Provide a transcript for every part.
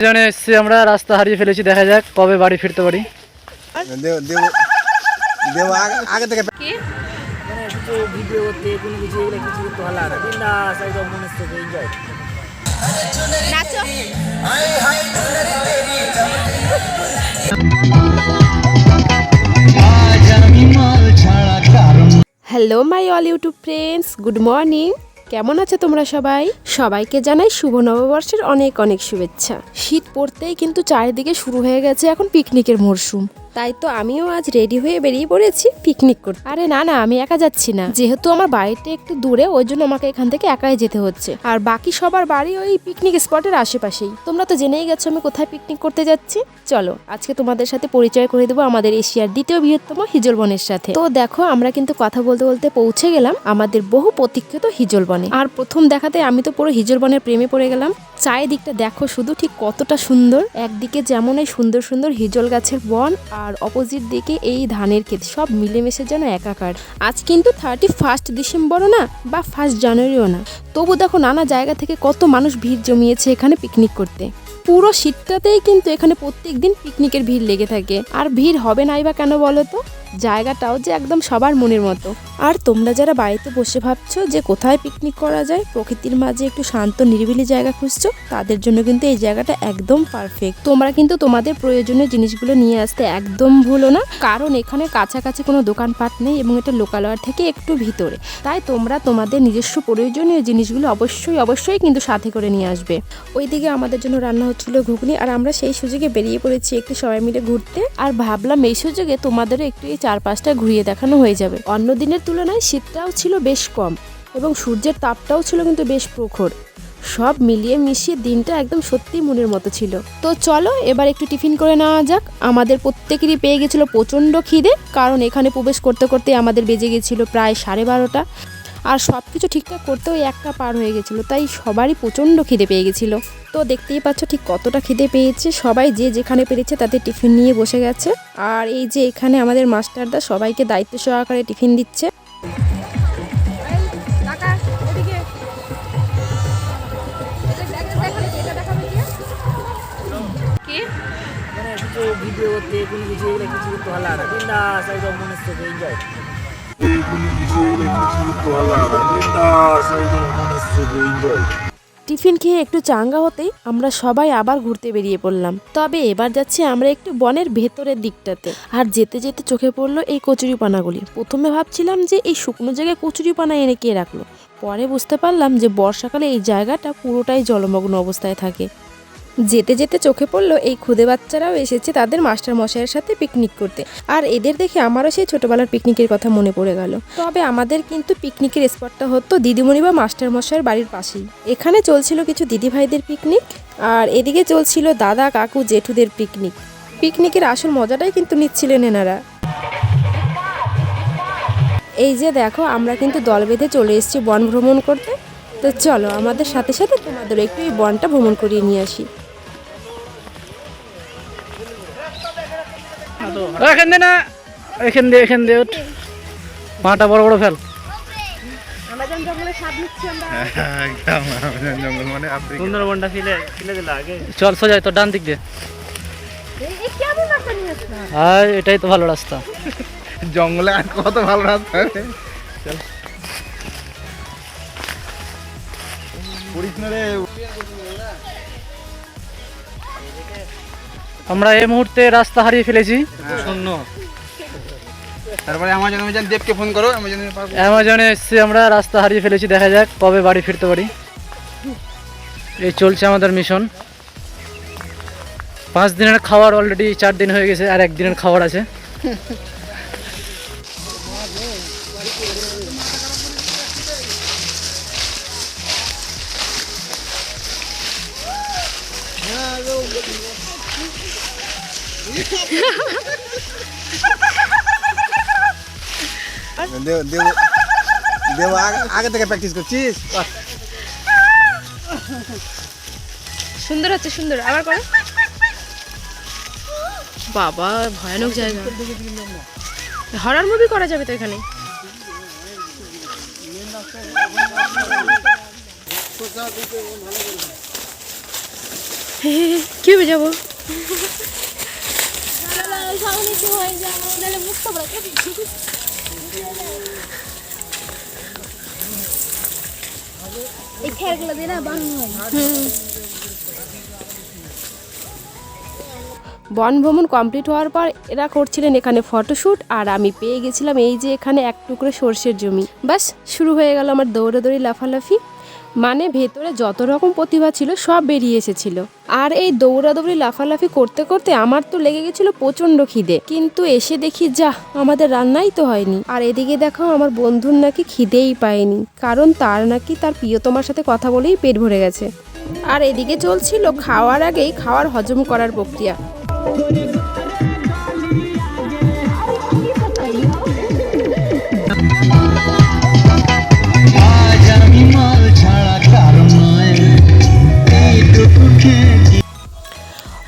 জানে এসছি আমরা, রাস্তা হারিয়ে ফেলেছি, দেখা যাক কবে বাড়ি ফিরতে পারি। আগে থেকে কিছু ভিডিও করতে কোনো কিছু এগুলো কিছু করতে ভালো লাগে বিন্দাস একদম মনের থেকে enjoy hello my all YouTube friends, good morning. কেমন আছো তোমরা সবাই? সবাইকে জানাই শুভ নববর্ষের অনেক অনেক শুভেচ্ছা। শীত পড়তেই কিন্তু চারিদিকে শুরু হয়ে গেছে এখন পিকনিকের মরশুম। তাই তো আমিও আজ রেডি হয়ে বেরিয়ে পড়েছি পিকনিক করতে। আরে না না, আমি একা যাচ্ছি না, যেহেতু আমার বাড়িটা একটু দূরে, ওই জন্য আমাকে এখান থেকে একাই যেতে হচ্ছে। আর বাকি সবার বাড়ি ওই পিকনিক স্পটের আশেপাশেই। তোমরা তো জেনেই গেছো আমি কোথায় পিকনিক করতে যাচ্ছি। চলো আজকে তোমাদের সাথে পরিচয় করে দেবো আমাদের এশিয়ার দ্বিতীয় বৃহত্তম হিজলবনের সাথে। তো দেখো, আমরা কিন্তু কথা বলতে বলতে পৌঁছে গেলাম আমাদের বহু প্রতীক্ষিত হিজলবনে। আর প্রথম দেখাতে আমি তো পুরো হিজলবনের প্রেমে পড়ে গেলাম। চারিদিকটা দেখো শুধু, ঠিক কতটা সুন্দর। একদিকে যেমন এই সুন্দর সুন্দর হিজল গাছের বন, আর অপোজিট দিকে এই ধানের ক্ষেত, সব মিলেমিশে যেন একাকার। আজ কিন্তু 31 ডিসেম্বরও না বা 1 জানুয়ারিও না, তবু দেখো নানা জায়গা থেকে কত মানুষ ভিড় জমিয়েছে এখানে পিকনিক করতে। পুরো শীতটাতেই কিন্তু এখানে প্রত্যেক দিন পিকনিকের ভিড় লেগে থাকে। আর ভিড় হবে নাই বা কেন বলো তো? জায়গাটাও যে একদম সবার মনের মতো। আর তোমরা যারা বাড়িতে বসে ভাবছো যে কোথায় পিকনিক করা যায়, প্রকৃতির মাঝে একটু শান্ত নিরিবিলি জায়গা খুঁজছো, তাদের জন্য কিন্তু এই জায়গাটা একদম পারফেক্ট। তোমরা কিন্তু তোমাদের প্রয়োজনীয় জিনিসগুলো নিয়ে আসতে একদম ভুলো না, কারণ এখানে কাছাকাছি কোনো দোকানপাট নেই এবং এটা লোকালয় থেকে একটু ভিতরে। তাই তোমরা তোমাদের নিজস্ব প্রয়োজনীয় জিনিসগুলো অবশ্যই কিন্তু সাথে করে নিয়ে আসবে। ওইদিকে আমাদের জন্য রান্না হচ্ছিল ঘুগনি, আর আমরা সেই সুযোগে বেরিয়ে পড়েছি একটু সবাই মিলে ঘুরতে। আর ভাবলাম এই সুযোগে তোমাদেরও একটু এই 4-5টা ঘুরিয়ে দেখানো হয়ে যাবে। অন্য দিনের তুলনায় শীতটাও ছিল বেশ কম এবং সূর্যের তাপটাও ছিল কিন্তু বেশ প্রখর। সব মিলিয়ে মিশিয়ে দিনটা একদম সত্যি মনের মতো ছিল। তো চলো এবার একটু টিফিন করে নেওয়া যাক। আমাদের প্রত্যেকেরই পেয়ে গেছিলো প্রচণ্ড খিদে, কারণ এখানে প্রবেশ করতে করতে আমাদের বেজে গেছিলো প্রায় 12:30। আর সব কিছু ঠিকঠাক করতেও 1টা পার হয়ে গেছিলো, তাই সবারই প্রচণ্ড খিদে পেয়ে গেছিলো। তো দেখতেই পাচ্ছ ঠিক কতটা খিদে পেয়েছে। সবাই যে যেখানে পেরেছে তাদের টিফিন নিয়ে বসে গেছে। আর এই যে এখানে আমাদের মাস্টারদা সবাইকে দায়িত্ব সহকারে টিফিন দিচ্ছে। কিছু ভিডিও করতে কোনো কিছু এগুলো কিছু করতে ভালো লাগে বিন্দাস একদম মনের থেকে এনজয় টিফিন খেয়ে একটু চাঙ্গা হতেই আমরা সবাই আবার ঘুরতে বেরিয়ে পড়লাম। তবে এবার যাচ্ছি আমরা একটু বনের ভেতরের দিকটাতে। আর যেতে যেতে চোখে পড়লো এই কচুরিপানাগুলি। প্রথমে ভাবছিলাম যে এই শুকনো জায়গায় কচুরিপানা এনে কে রাখলো, পরে বুঝতে পারলাম যে বর্ষাকালে এই জায়গাটা পুরোটাই জলমগ্ন অবস্থায় থাকে। যেতে যেতে চোখে পড়লো এই খুদে বাচ্চারাও এসেছে তাদের মাস্টার মশাইয়ের সাথে পিকনিক করতে। আর এদের দেখে আমারও সেই ছোটবেলার পিকনিকের কথা মনে পড়ে গেল। তবে আমাদের কিন্তু পিকনিকের স্পটটা হতো দিদিমণি বা মাস্টার মশাইয়ের বাড়ির পাশেই। এখানে চলছিল কিছু দিদি ভাইদের পিকনিক, আর এদিকে চলছিল দাদা কাকু জেঠুদের পিকনিক। পিকনিকের আসল মজাটাই কিন্তু নিচ্ছিলেন এনারা। এই যে দেখো, আমরা কিন্তু দল বেঁধে চলে এসেছি বন ভ্রমণ করতে। তো চলো আমাদের সাথে সাথে তোমাদের একটু এই বনটা ভ্রমণ করিয়ে নিয়ে আসি। এখান দিয়ে উঠ, পাটা বড় বড় ফেল। সুন্দরবনটা ফেলে দিল আগে। চল সোজা তো ডান দিক দিয়ে। হ্যাঁ এটাই তো ভালো রাস্তা। জঙ্গলে আর কত ভালো রাস্তা। চল আমরা এই মুহূর্তে রাস্তা হারিয়ে ফেলেছি। তারপরে অ্যামাজন দেবকে ফোন করো। অ্যামাজনে এসছি আমরা, রাস্তা হারিয়ে ফেলেছি, দেখা যাক কবে বাড়ি ফিরতে পারি। এই চলছে আমাদের মিশন। 5 দিনের খাওয়ার অলরেডি 4 দিন হয়ে গেছে, আর 1 দিনের খাওয়ার আছে। আগে থেকে প্র্যাকটিস করছিস। সুন্দর হচ্ছে, সুন্দর। আবার করো। বাবা ভয়ানক জায়গা, হরর মুভি করা যাবে তো এখানে। কি হবে যাবো? এই খেয়ারগুলো দিয়ে না বানানো হয়। বন ভ্রমণ কমপ্লিট হওয়ার পর এরা করছিলেন এখানে ফটোশ্যুট, আর আমি পেয়ে গেছিলাম এই যে এখানে এক টুকরো সর্ষের জমি। বাস শুরু হয়ে গেল আমার দৌড়াদৌড়ি লাফালাফি। মানে ভেতরে যত রকম প্রতিভা ছিল সব বেরিয়ে এসেছিল। আর এই দৌড়াদৌড়ি লাফালাফি করতে করতে আমার তো লেগে গেছিল প্রচণ্ড খিদে, কিন্তু এসে দেখি যা আমাদের রান্নাই তো হয়নি। আর এদিকে দেখো আমার বন্ধুর নাকি খিদেই পায়নি, কারণ তার নাকি তার প্রিয়তমার সাথে কথা বলেই পেট ভরে গেছে। আর এদিকে চলছিল খাওয়ার আগেই খাওয়ার হজম করার প্রক্রিয়া।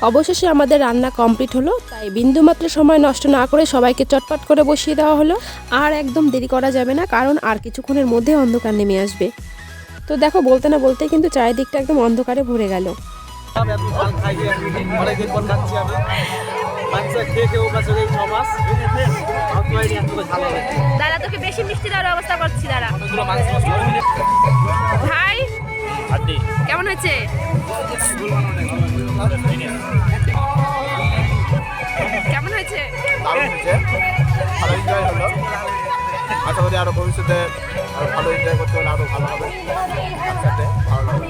অবশেষে আমাদের রান্না কমপ্লিট হলো, তাই বিন্দুমাত্র সময় নষ্ট না করে সবাইকে চটপট করে বসিয়ে দেওয়া হলো। আর একদম দেরি করা যাবে না, কারণ আর কিছুক্ষণের মধ্যে অন্ধকার নেমে আসবে। তো দেখো বলতে না বলতে কিন্তু চারিদিকটা একদম অন্ধকারে ভরে গেল। দাদা তোকে বেশি মিষ্টি দেওয়ার ব্যবস্থা করছি দাদা। ভাই কেমন হয়েছে? কেমন হয়েছে? দারুণ হয়েছে, ভালো এনজয় হলো। আশা করি আরো ভবিষ্যতে আরো ভালো এনজয় করতে হলে আরো ভালো হবে। একসাথে ভালো লাগবে।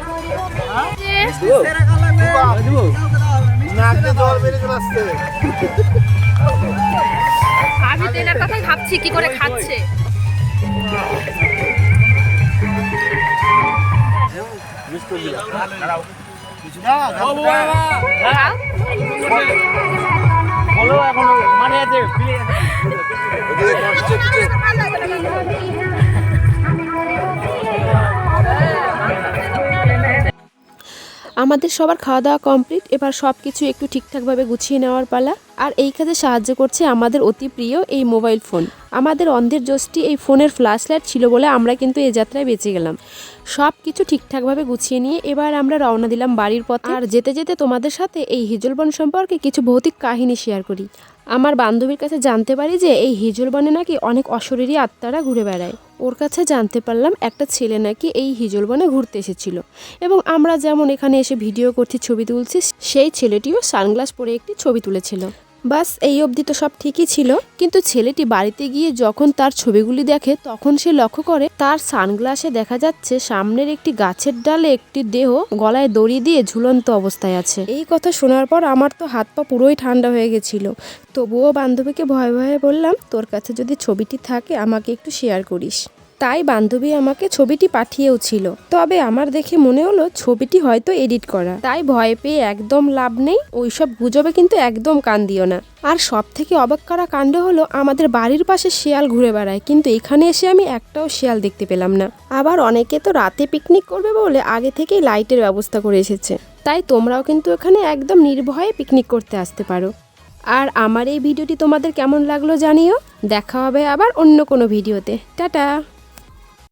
নাকে জল বেরিয়ে চলে আসছে। আমি তো এনার কথাই ভাবছি কি করে খাচ্ছে। আমাদের সবার খাওয়া দাওয়া কমপ্লিট, এবার সব কিছু একটু ঠিকঠাকভাবে গুছিয়ে নেওয়ার পালা। আর এই কাজে সাহায্য করছে আমাদের অতি প্রিয় এই মোবাইল ফোন। আমাদের অন্ধের জোষ্ঠী এই ফোনের ফ্ল্যাশ লাইট ছিল বলে আমরা কিন্তু এই যাত্রায় বেঁচে গেলাম। সব কিছু ঠিকঠাকভাবে গুছিয়ে নিয়ে এবার আমরা রওনা দিলাম বাড়ির পথে। আর যেতে যেতে তোমাদের সাথে এই হিজলবন সম্পর্কে কিছু ভৌতিক কাহিনী শেয়ার করি। আমার বান্ধবীর কাছে জানতে পারি যে এই হিজলবনে নাকি অনেক অশরীরী আত্মারা ঘুরে বেড়ায়। ওর কাছে জানতে পারলাম একটা ছেলে নাকি এই হিজলবনে ঘুরতে এসেছিল, এবং আমরা যেমন এখানে এসে ভিডিও করছি, ছবি তুলছি, সেই ছেলেটিও সানগ্লাস পরে একটি ছবি তুলেছিল। বাস এই অবধি তো সব ঠিকই ছিল, কিন্তু ছেলেটি বাড়িতে গিয়ে যখন তার ছবিগুলি দেখে তখন সে লক্ষ্য করে তার সানগ্লাসে দেখা যাচ্ছে সামনের একটি গাছের ডালে একটি দেহ গলায় দড়ি দিয়ে ঝুলন্ত অবস্থায় আছে। এই কথা শোনার পর আমার তো হাত পা পুরোই ঠান্ডা হয়ে গেছিল। তবুও বান্ধবীকে ভয়ে ভয়ে বললাম, তোর কাছে যদি ছবিটি থাকে আমাকে একটু শেয়ার করিস। তাই বান্ধবী আমাকে ছবিটি পাঠিয়েও ছিল, তবে আমার দেখে মনে হলো ছবিটি হয়তো এডিট করা। তাই ভয় পেয়ে একদম লাভ নেই, ওইসব গুজবে কিন্তু একদম কান দিও না। আর সব থেকে অবাক করা কাণ্ড হলো আমাদের বাড়ির পাশে শেয়াল ঘুরে বেড়ায়, কিন্তু এখানে এসে আমি একটাও শেয়াল দেখতে পেলাম না। আবার অনেকে তো রাতে পিকনিক করবে বলে আগে থেকেই লাইটের ব্যবস্থা করে এসেছে, তাই তোমরাও কিন্তু এখানে একদম নির্ভয়ে পিকনিক করতে আসতে পারো। আর আমার এই ভিডিওটি তোমাদের কেমন লাগলো জানিও। দেখা হবে আবার অন্য কোনো ভিডিওতে। টাটা।